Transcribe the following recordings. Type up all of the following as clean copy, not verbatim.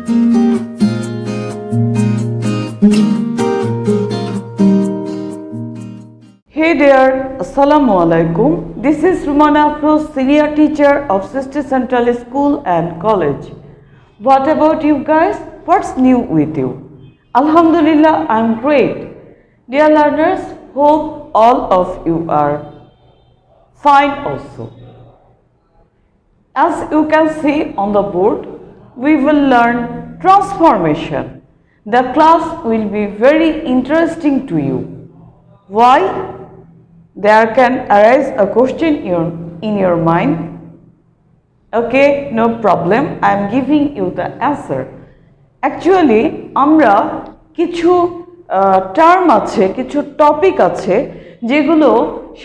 Hey there, Assalamu alaikum. This is Rumana Afroz, senior teacher of Sister Central School and College. What about you guys? What's new with you? Alhamdulillah, I'm great. Dear learners, hope all of you are fine also. As you can see on the board, we will learn transformation. The class will be very interesting to you. Why? There can arise a question in your mind. Okay, no problem. I am giving you the answer. Actually, আমরা কিছু term আছে, কিছু topic আছে যেগুলো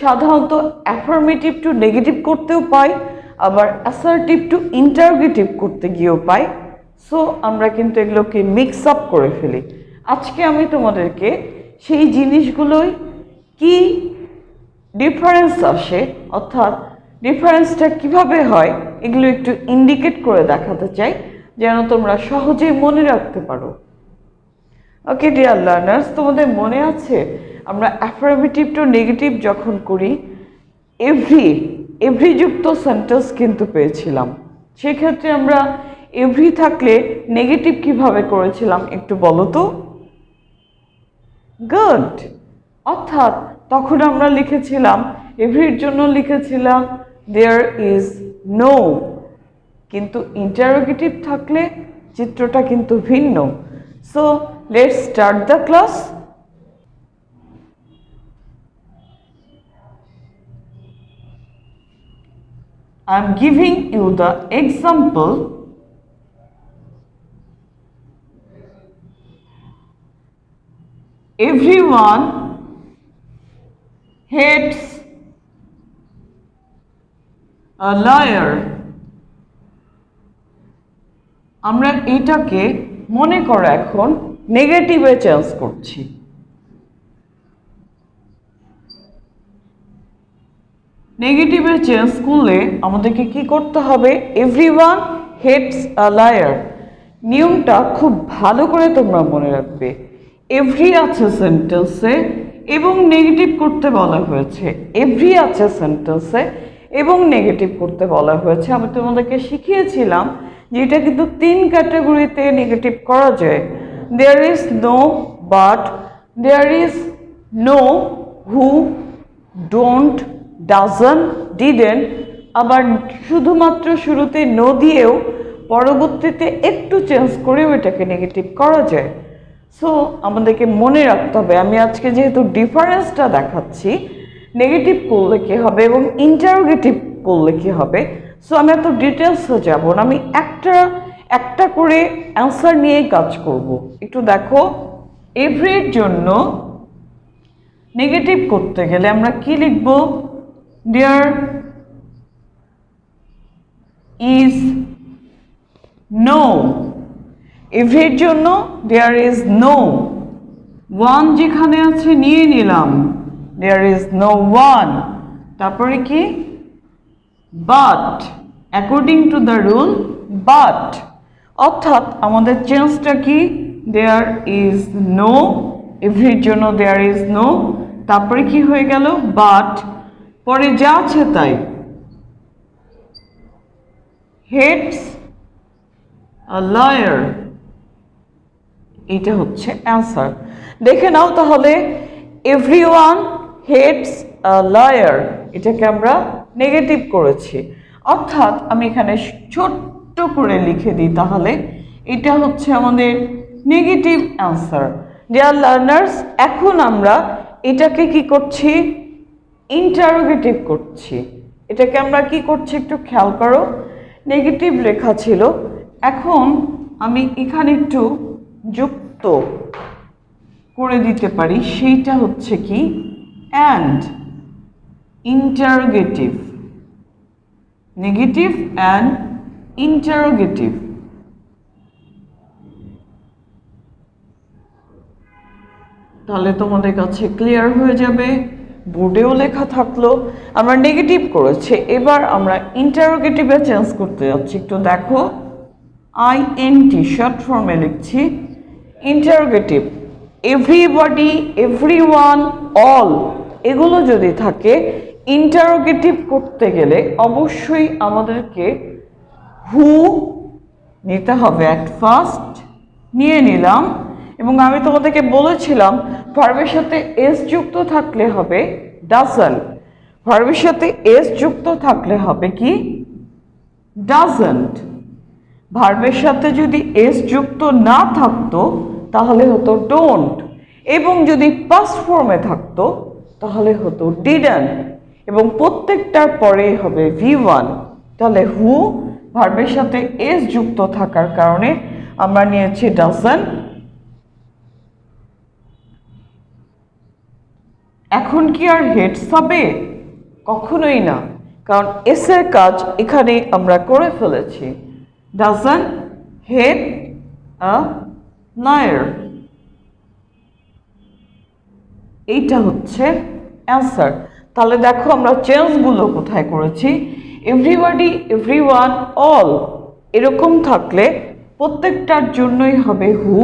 সাধারণত affirmative two negative করতেও পাই, আবার assertive two interrogative করতে গিয়েও পাই। সো আমরা কিন্তু এগুলোকে মিক্স আপ করে ফেলি। আজকে আমি তোমাদেরকে সেই জিনিসগুলোই কি ডিফারেন্স আসে, অর্থাৎ ডিফারেন্সটা কিভাবে হয়, এগুলো একটু ইন্ডিকেট করে দেখাতে চাই যেন তোমরা সহজেই মনে রাখতে পারো। ওকে ডিয়ার লার্নার্স, তোমাদের মনে আছে আমরা অ্যাফার্মেটিভ টু নেগেটিভ যখন করি এভরি যুক্ত সেন্টেন্স কিন্তু পেয়েছিলাম। সেক্ষেত্রে আমরা এভরি থাকলে নেগেটিভ কিভাবে করেছিলাম একটু বলো তো। গুড। অর্থাৎ তখন আমরা লিখেছিলাম এভরির জন্য লিখেছিলাম দেয়ার ইজ নো, কিন্তু ইন্টারোগেটিভ থাকলে চিত্রটা কিন্তু ভিন্ন। So let's start the class. I am giving you the example. Everyone hates a liar. আমরা এটাকে মনে করো এখন নেগেটিভে চেঞ্জ করছি। নেগেটিভে চেঞ্জ করলে আমাদেরকে কি করতে হবে? Everyone hates a liar. নিয়মটা খুব ভালো করে তোমরা মনে রাখবে। এভরি আছে সেন্টেন্সে এবং নেগেটিভ করতে বলা হয়েছে, এভরি আছে সেন্টেন্সে এবং নেগেটিভ করতে বলা হয়েছে। আমি তোমাদেরকে শিখিয়েছিলাম যে এটা কিন্তু 3 ক্যাটাগরিতে নেগেটিভ করা যায়। There is no, but, there is no, who, don't, doesn't, didn't. আবার শুধুমাত্র শুরুতে নো দিয়েও পরবর্তীতে একটু চেঞ্জ করেও এটাকে নেগেটিভ করা যায়। সো আমাদেরকে মনে রাখতে হবে, আমি আজকে যেহেতু ডিফারেন্সটা দেখাচ্ছি নেগেটিভ করলে কী হবে এবং ইন্টারোগেটিভ করলে কী হবে। সো আমি এত ডিটেলসে যাব না, আমি একটা করে অ্যান্সার নিয়েই কাজ করব। একটু দেখো, এভরির জন্য নেগেটিভ করতে গেলে আমরা কি লিখব? দেয়ার ইজ নো। এভরির জন্য দেয়ার ইজ নো। ওয়ান যেখানে আছে নিয়ে নিলাম, দেয়ার ইজ নো ওয়ান। তারপরে কি? But, according to the rule but. অর্থাৎ আমাদের চেঞ্জটা কি? দেয়ার ইজ নো, এভরির জন্য দেয়ার ইজ নো, তারপরে কি হয়ে গেল? বাট, পরে যা আছে তাই। হেটস আ লায়ার, এটা হচ্ছে অ্যান্সার। দেখে নাও তাহলে, এভরিওয়ান হেটস আ লায়ার এটাকে আমরা নেগেটিভ করেছি। অর্থাৎ আমি এখানে ছোট্ট করে লিখে দিই, তাহলে এটা হচ্ছে আমাদের নেগেটিভ অ্যান্সার। ডিয়ার লার্নার্স, এখন আমরা এটাকে কি করছি? ইন্টারোগেটিভ করছি। এটাকে আমরা কি করছি একটু খেয়াল করো। নেগেটিভ লেখা ছিল, এখন আমি এখানে একটু যুক্ত করে দিতে পারি, সেইটা হচ্ছে কি? And. Interrogative, negative and interrogative. তাহলে তোমাদের কাছে ক্লিয়ার হয়ে যাবে, বোর্ডেও লেখা থাকলো। আমরা নেগেটিভ করেছি, এবার আমরা ইন্টারোগেটিভে চেঞ্জ করতে যাচ্ছি। একটু দেখো, INT শর্ট ফর্মে লিখছি। ইন্টারোগেটিভ এভরিবডি, এভরিওয়ান, অল এগুলো যদি থাকে, ইন্টারোগেটিভ করতে গেলে অবশ্যই আমাদেরকে হু নিতে হবে অ্যাট ফার্স্ট। নিয়ে নিলাম এবং আমি তোমাদেরকে বলেছিলাম ভার্বের সাথে এস যুক্ত থাকলে হবে ডাজন্ট, ভার্বের সাথে এস যুক্ত থাকলে হবে কি ডাজন্ট। ভার্বের সাথে যদি এস যুক্ত না থাকতো তাহলে হতো ডোন্ট, এবং যদি পাস্ট ফর্মে থাকতো তাহলে হতো ডিডন্ট, এবং প্রত্যেকটার পরে হবে V1। তাহলে হু ভার্বের সাথে এস যুক্ত থাকার কারণে আমরা নিয়েছি ডাজন্ট। এখন কি আর হেডস হবে? কখনোই না, কারণ এস এর কাজ এখানে আমরা করে ফেলেছি। ডাজন্ট হেড আ লায়ার, এইটা হচ্ছে অ্যান্সার। তাহলে দেখো আমরা চেঞ্জগুলো কোথায় করেছি। এভরিবডি, এভরিওয়ান, অল এরকম থাকলে প্রত্যেকটার জন্যই হবে হু।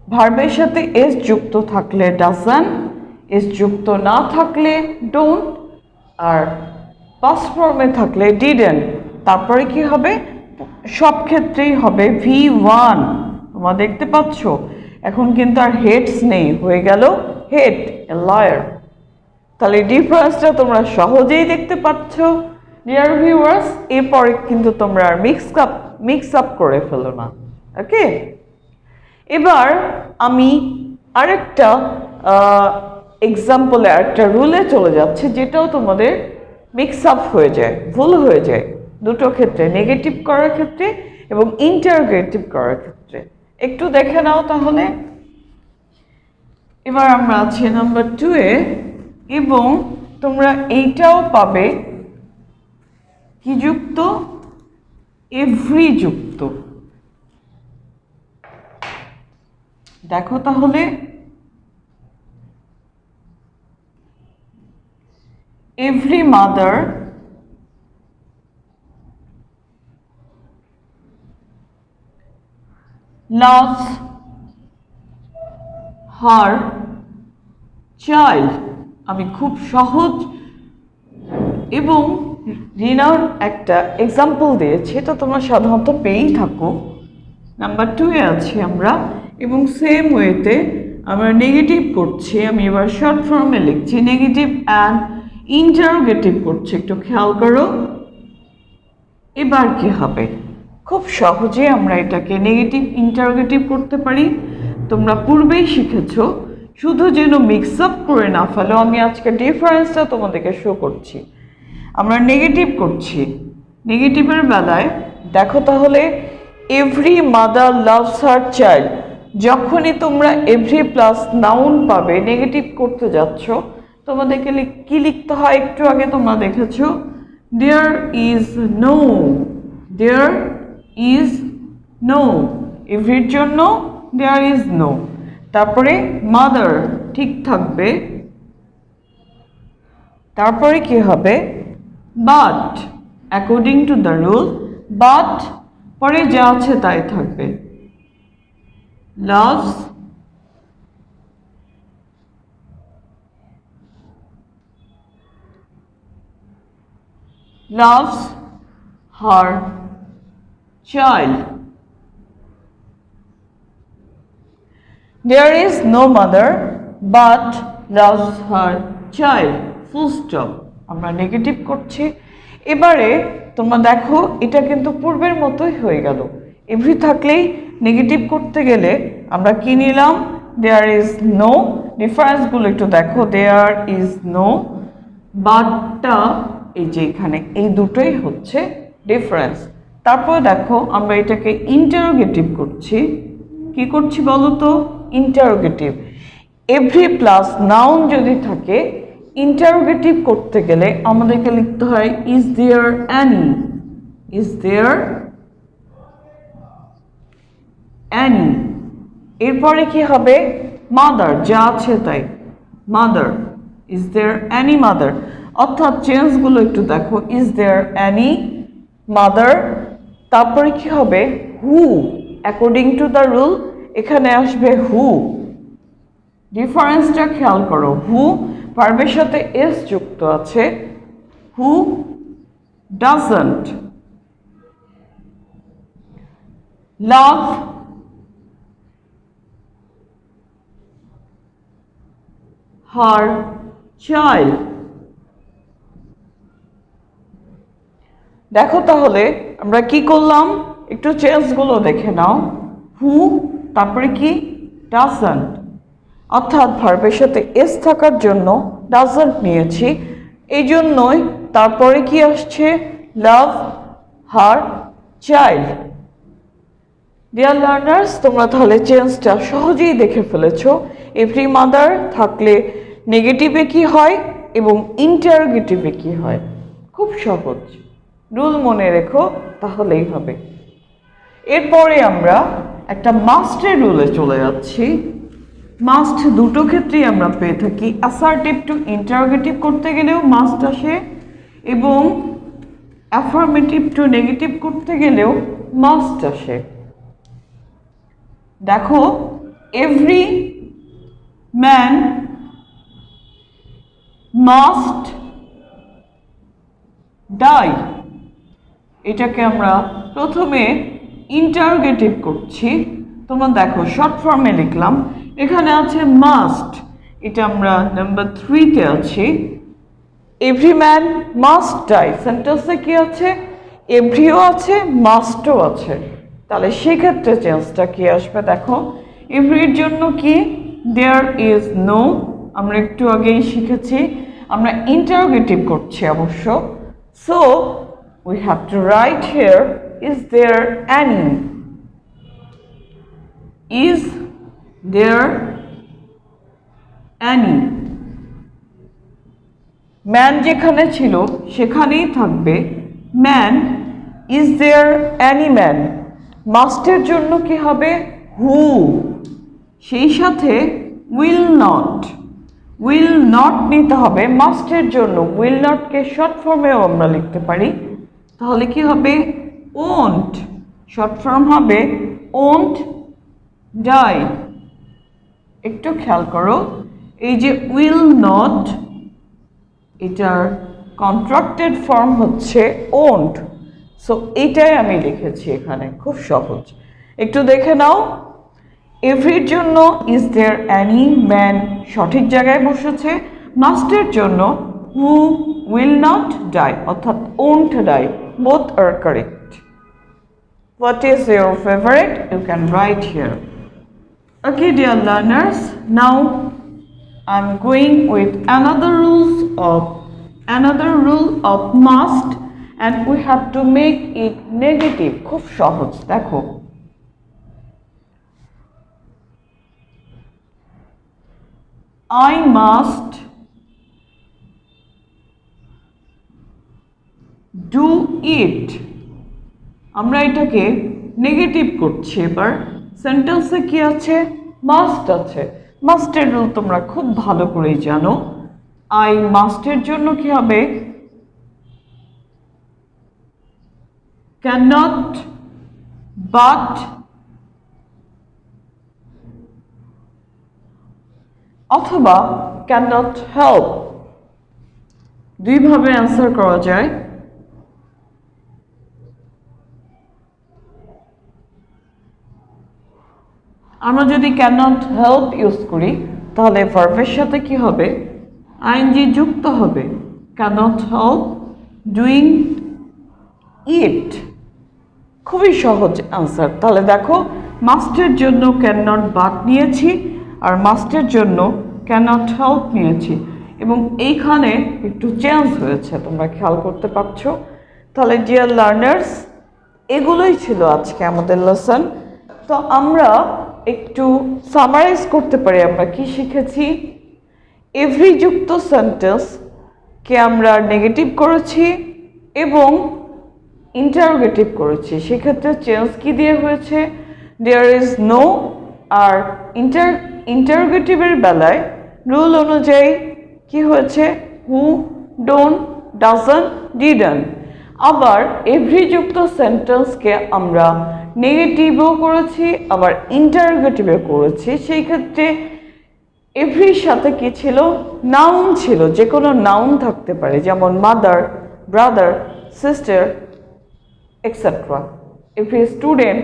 ভার্বের সাথে এস যুক্ত থাকলে ডাজন্ট, এস যুক্ত না থাকলে ডোন্ট, আর পাস্ট ফর্মে থাকলে ডিডন্ট। তারপরে কি হবে? সব ক্ষেত্রেই হবে V1। তোমরা দেখতে পাচ্ছ এখন কিন্তু আর হেডস নেই, হয়ে গেল হেড এ লায়ার। তাহলে ডিফারেন্সটা তোমরা সহজেই দেখতে পাচ্ছ ডিয়ার ভিউয়ার্স। এরপরে কিন্তু তোমরা আর মিক্স আপ করে ফেলো না। ওকে, এবার আমি আরেকটা এক্সাম্পলে আরেকটা রুলে চলে যাচ্ছে, যেটাও তোমাদের মিক্স আপ হয়ে যায়, ভুল হয়ে যায় দুটো ক্ষেত্রে, নেগেটিভ করার ক্ষেত্রে এবং ইন্টারোগেটিভ করার ক্ষেত্রে। একটু দেখে নাও তাহলে। এবার আমরা আছি নাম্বার 2 এ, এবং তোমরা এইটাও পাবে কি যুক্ত? এভরি যুক্ত। দেখো তাহলে, every mother loves her child। আমি খুব সহজ এবং রিনার একটা এক্সাম্পল দিয়েছি, এটা তোমরা সাধারণত পেয়েই থাকো। নাম্বার 2 এ আছি আমরা, এবং সেম ওয়েতে আমরা নেগেটিভ করছি। আমি এবার শর্ট ফর্মে লিখছি, নেগেটিভ অ্যান্ড ইন্টারোগেটিভ করছি, একটু খেয়াল করো। এবার কি হবে? খুব সহজে আমরা এটাকে নেগেটিভ ইন্টারোগেটিভ করতে পারি। তোমরা পূর্বেই শিখেছো, শুধু যেন মিক্স আপ করে না ফেলো, আমি আজকে ডিফারেন্সটা তোমাদেরকে শো করছি। আমরা নেগেটিভ করছি, নেগেটিভের বেলায় দেখো তাহলে, every mother loves her child. যখনই তোমরা এভরি প্লাস নাউন পাবে নেগেটিভ করতে যাচ্ছ, তোমাদেরকে কি লিখতে হয়? একটু আগে তোমরা দেখেছো, there is no, there is no. এভরির জন্য দেয়ার ইজ নো। তারপরে মাদার ঠিক থাকবে, তারপরে কি হবে? But, according to the rule, but পরে যা আছে তাই থাকবে। loves her child। There is no mother but loves her child, full stop। আমরা নেগেটিভ করছি। এবারে তোমরা দেখো এটা কিন্তু পূর্বের মতোই হয়ে গেল। এভরি থাকলেই নেগেটিভ করতে গেলে আমরা কি নিলাম? দেয়ার ইজ নো। ডিফারেন্সগুলো একটু দেখো, দেয়ার ইজ নো, বাটটা এই যে এখানে, এই দুটোই হচ্ছে ডিফারেন্স। তারপর দেখো আমরা এটাকে ইন্টারোগেটিভ করছি। কি করছি বলো তো? ইন্টারোগেটিভ। এভরি প্লাস নাউন যদি থাকে, ইন্টারোগেটিভ করতে গেলে আমাদেরকে লিখতে হয় is there any, is there any. এরপরে কি হবে? মাদার, যা আছে তাই, mother, is there any mother. অর্থাৎ চেঞ্জগুলো একটু দেখো, ইজ দেয়ার অ্যানি মাদার, তারপরে কি হবে হু, অ্যাকর্ডিং টু দ্য রুল এখানে আসবে হু। ডিফারেন্সটা খেয়াল করো, হু ভার্বের সাথে এস যুক্ত আছে, who doesn't love her child. দেখো তাহলে আমরা কি করলাম, একটু চেঞ্জগুলো দেখে নাও। হু তারপরে কি ডাজন্ট, অর্থাৎ ভার্বের সাথে এস থাকার জন্য ডাজন্ট নিয়েছি, এই জন্যই তারপরে কি আসছে লাভ হার চাইল্ড। ডিয়ার লার্নার্স, তোমরা তাহলে চেঞ্জটা সহজেই দেখে ফেলেছো। এভরি মাদার থাকলে নেগেটিভে কি হয় এবং ইন্টারোগেটিভে কি হয়, খুব সহজ, রুল মনে রেখো তাহলেই হবে। এরপরে আমরা একটা মাস্টের রুলে চলে যাচ্ছি। মাস্ট দুটো ক্ষেত্রেই আমরা পেয়ে থাকি, অ্যাসার্টিভ টু ইন্টারোগেটিভ করতে গেলেও মাস্ট আসে এবং অ্যাফার্মেটিভ টু নেগেটিভ করতে গেলেও মাস্ট আসে। দেখো, এভরি ম্যান মাস্ট ডাই, এটাকে আমরা প্রথমে ইন্টারোগেটিভ করছি। তোমরা দেখো শর্ট ফর্মে লিখলাম, এখানে আছে মাস্ট, এটা আমরা নাম্বার 3-তে আছি। এভরি ম্যান মাস্ট ডাই, সেন্টেন্সে কি আছে এভরিও আছে মাস্টও আছে, তাহলে সেক্ষেত্রে চেঞ্জটা কি আসবে দেখো, এভরির জন্য কি দেয়ার ইজ নো, আমরা একটু আগেই শিখেছি, আমরা ইন্টারোগেটিভ করছি অবশ্য। So we have to write here, is there any? Is there any? Man যেখানে ছিল সেখানেই থাকবে man. Is there any man, মাস্টের জন্য কি হবে হু, সেই সাথে উইল নট নিতে হবে মাস্টের জন্য, উইল নটকে শর্ট ফর্মেও আমরা লিখতে পারি, তাহলে কি হবে ওন্ট, শর্ট ফর্ম হবে ওন্ট ডাই। একটু খেয়াল করো, এই যে উইল নট, এটার কন্ট্রাক্টেড ফর্ম হচ্ছে ওন্ট, সো এটাই আমি লিখেছি এখানে, খুব সহজ। একটু দেখে নাও, এভরির জন্য ইজ দেয়ার অ্যানি ম্যান সঠিক জায়গায় বসেছে, মাস্টের জন্য হু উইল নট ডাই অর্থাৎ won't die, both are correct. What is your favourite, you can write here. Okay, dear learners, now I'm going with another rule of must, and we have to make it negative. খুব সহজ, দেখো I must do it, আমরা এটাকে negative করছি। এবার সেন্টেন্সে কি আছে মাস্ট আছে, মাস্টের রুল তোমরা খুব ভালো করেই জানো। আই মাস্টের জন্য কি হবে cannot, but, অথবা cannot help, দুইভাবে অ্যান্সার করা যায়। আমরা যদি cannot help ইউজ করি তাহলে ভার্বের সাথে কি হবে আইএনজি যুক্ত হবে, cannot help doing it, খুবই সহজ আনসার। তাহলে দেখো মাস্টের জন্য cannot but নিয়েছি আর মাস্টের জন্য cannot help নিয়েছি, এবং এইখানে একটু চেঞ্জ হয়েছে, তোমরা খেয়াল করতে পারছো। তাহলে ডিয়ার লার্নার্স, এগুলোই ছিল আজকে আমাদের লেসন। তো আমরা একটু সামারাইজ করতে পারি আমরা কি শিখেছি। এভরি যুক্ত সেন্টেন্সকে আমরা নেগেটিভ করেছি এবং ইন্টারোগেটিভ করেছি, সেক্ষেত্রে চেঞ্জ কি দিয়ে হয়েছে দেয়ার ইজ নো, আর ইন্টারোগেটিভের বেলায় রুল অনুযায়ী কি হয়েছে হু, ডোন্ট, ডাজন্ট, ডিডন্ট। আবার এভরি যুক্ত সেন্টেন্সকে আমরা নেগেটিভও করেছি, আবার ইন্টারোগেটিভও করেছি। সেই ক্ষেত্রে এভরির সাথে কি ছিল? নাউন ছিল, যে কোনো নাউন থাকতে পারে, যেমন mother, brother, sister etcetera, every student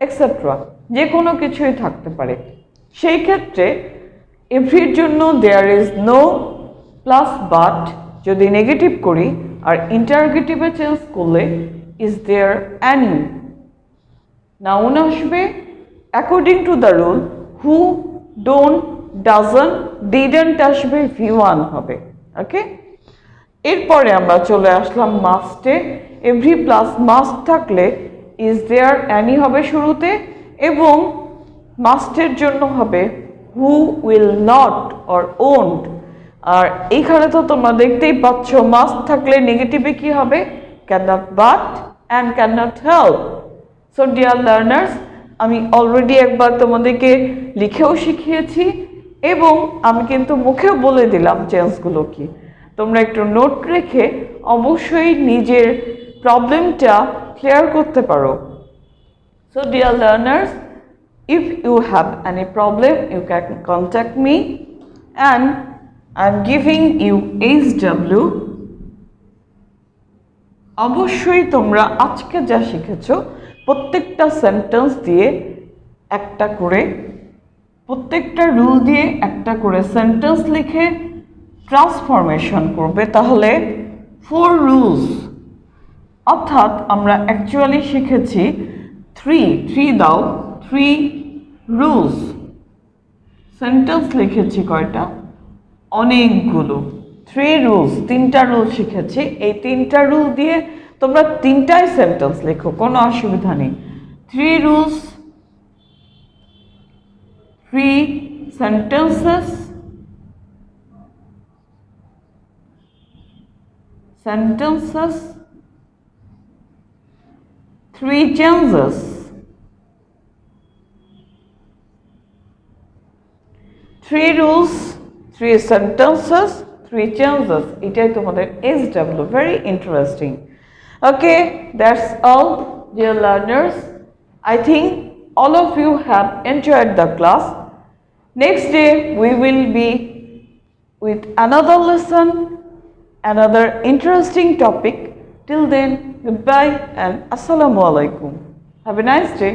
etcetera, যে কোনো কিছুই থাকতে পারে। সেই ক্ষেত্রে এভরির জন্য there is no plus but যদি নেগেটিভ করি, আর ইন্টারোগেটিভে চেঞ্জ করলে ইজ দেয়ার অ্যানি, নাউন আসবে according to the rule who, don't, doesn't, didn't আসবে V1 হবে। ওকে, এরপরে আমরা চলে আসলাম মাস্টে। এভরি প্লাস মাস্ট থাকলে ইজ দেয়ার অ্যানি হবে শুরুতে, এবং মাস্টের জন্য হবে who, will not or won't. আর এইখানে তো তোমরা দেখতেই পাচ্ছ মাস্ট থাকলে নেগেটিভে কি হবে? Can not but and can not help. So dear learners, আমি অলরেডি একবার তোমাদেরকে লিখেও শিখিয়েছি এবং আমি কিন্তু মুখেও বলে দিলাম চেঞ্জগুলো কি। তোমরা একটু নোট রেখে অবশ্যই নিজের প্রবলেমটা ক্লিয়ার করতে পারো। So dear learners, if you have any problem you can contact me and I'm giving you HW। অবশ্যই তোমরা আজকে যা শিখেছো প্রত্যেকটা সেন্টেন্স দিয়ে একটা করে, প্রত্যেকটা রুল দিয়ে একটা করে সেন্টেন্স লিখে ট্রান্সফরমেশন করবে। তাহলে 4 রুলস, অর্থাৎ আমরা অ্যাকচুয়ালি শিখেছি 3 দাও 3 রুলস। সেন্টেন্স লিখেছি কয়টা? অনেকগুলো। 3 রুলস, 3টা রুল শিখেছি। এই 3টা রুল দিয়ে তোমরা 3টাই সেন্টেন্স লেখো, কোনো অসুবিধা নেই। 3 rules, 3 sentences, sentences, 3 changes, 3 rules, 3 sentences, 3 changes, এটাই তোমাদের SW, very interesting. Okay, that's all dear learners. I think all of you have enjoyed the class. Next day we will be with another lesson, another interesting topic. Till then, goodbye and assalamu alaikum. Have a nice day.